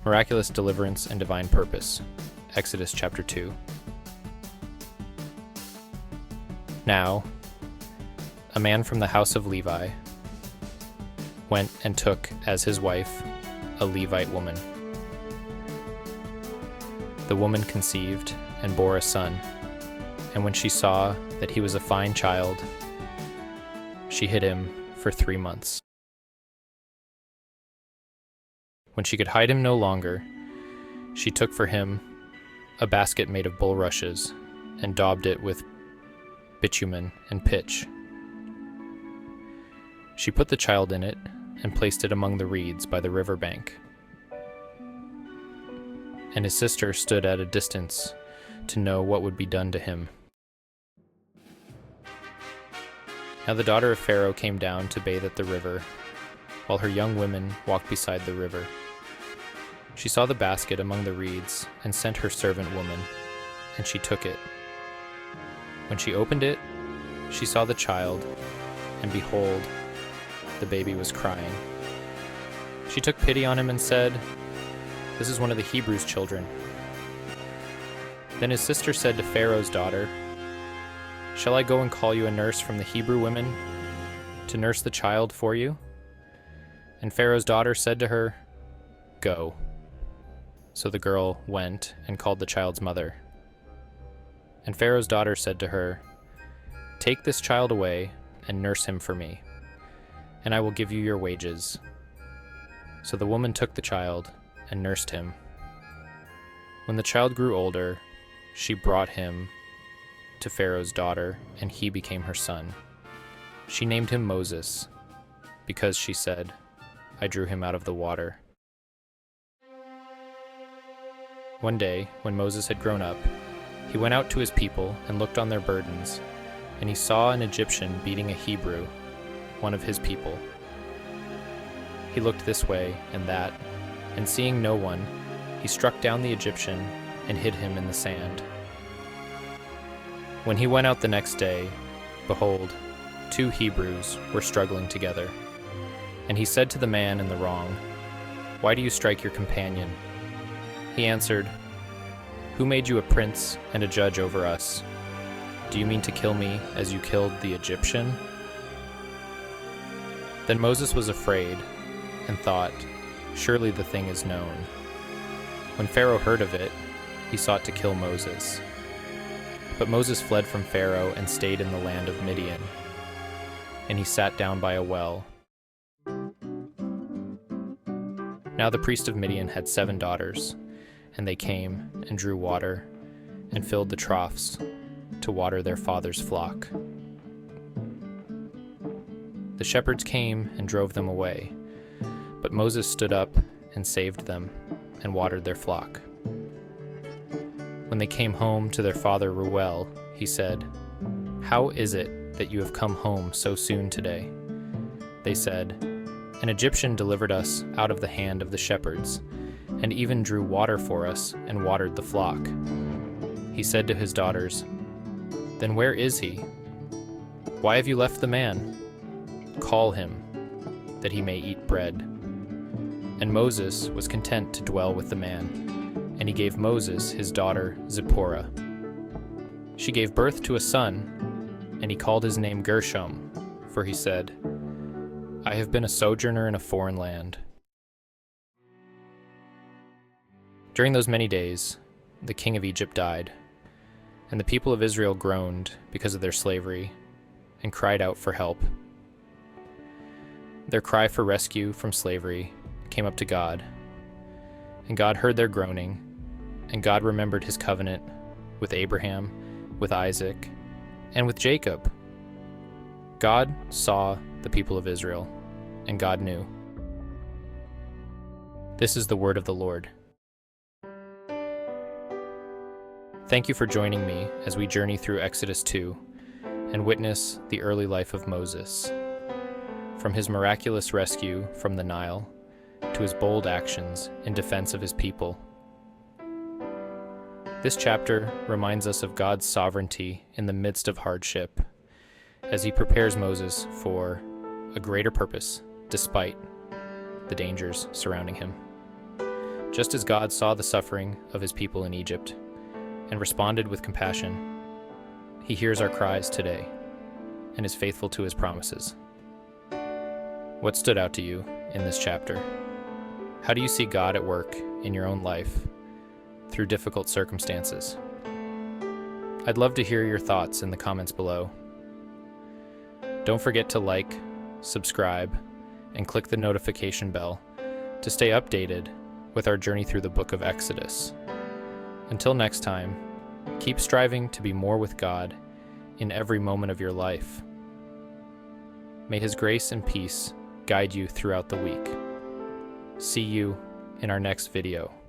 Miraculous Deliverance and Divine Purpose. Exodus chapter 2. Now, a man from the house of Levi went and took as his wife a Levite woman. The woman conceived and bore a son, and when she saw that he was a fine child, she hid him for 3 months. When she could hide him no longer, she took for him a basket made of bulrushes and daubed it with bitumen and pitch. She put the child in it and placed it among the reeds by the river bank. And his sister stood at a distance to know what would be done to him. Now the daughter of Pharaoh came down to bathe at the river, while her young women walked beside the river. She saw the basket among the reeds and sent her servant woman, and she took it. When she opened it, she saw the child, and behold, the baby was crying. She took pity on him and said, "This is one of the Hebrews' children." Then his sister said to Pharaoh's daughter, "Shall I go and call you a nurse from the Hebrew women to nurse the child for you?" And Pharaoh's daughter said to her, "Go." So the girl went and called the child's mother. And Pharaoh's daughter said to her, "Take this child away and nurse him for me, and I will give you your wages." So the woman took the child and nursed him. When the child grew older, she brought him to Pharaoh's daughter, and he became her son. She named him Moses, because she said, "I drew him out of the water." One day, when Moses had grown up, he went out to his people and looked on their burdens, and he saw an Egyptian beating a Hebrew, one of his people. He looked this way and that, and seeing no one, he struck down the Egyptian and hid him in the sand. When he went out the next day, behold, 2 Hebrews were struggling together. And he said to the man in the wrong, "Why do you strike your companion?" He answered, "Who made you a prince and a judge over us? Do you mean to kill me as you killed the Egyptian?" Then Moses was afraid and thought, "Surely the thing is known." When Pharaoh heard of it, he sought to kill Moses. But Moses fled from Pharaoh and stayed in the land of Midian, and he sat down by a well. Now the priest of Midian had 7 daughters, and they came and drew water and filled the troughs to water their father's flock. The shepherds came and drove them away, but Moses stood up and saved them and watered their flock. When they came home to their father Reuel, he said, "How is it that you have come home so soon today?" They said, "An Egyptian delivered us out of the hand of the shepherds, and even drew water for us and watered the flock." He said to his daughters, "Then where is he? Why have you left the man? Call him, that he may eat bread." And Moses was content to dwell with the man, and he gave Moses his daughter Zipporah. She gave birth to a son, and he called his name Gershom, for he said, "I have been a sojourner in a foreign land." During those many days, the king of Egypt died, and the people of Israel groaned because of their slavery and cried out for help. Their cry for rescue from slavery came up to God, and God heard their groaning, and God remembered his covenant with Abraham, with Isaac, and with Jacob. God saw the people of Israel, and God knew. This is the word of the Lord. Thank you for joining me as we journey through Exodus 2 and witness the early life of Moses, from his miraculous rescue from the Nile to his bold actions in defense of his people. This chapter reminds us of God's sovereignty in the midst of hardship, as he prepares Moses for a greater purpose despite the dangers surrounding him. Just as God saw the suffering of his people in Egypt and responded with compassion, he hears our cries today and is faithful to his promises. What stood out to you in this chapter? How do you see God at work in your own life through difficult circumstances? I'd love to hear your thoughts in the comments below. Don't forget to like, subscribe, and click the notification bell to stay updated with our journey through the book of Exodus. Until next time, keep striving to be more with God in every moment of your life. May his grace and peace guide you throughout the week. See you in our next video.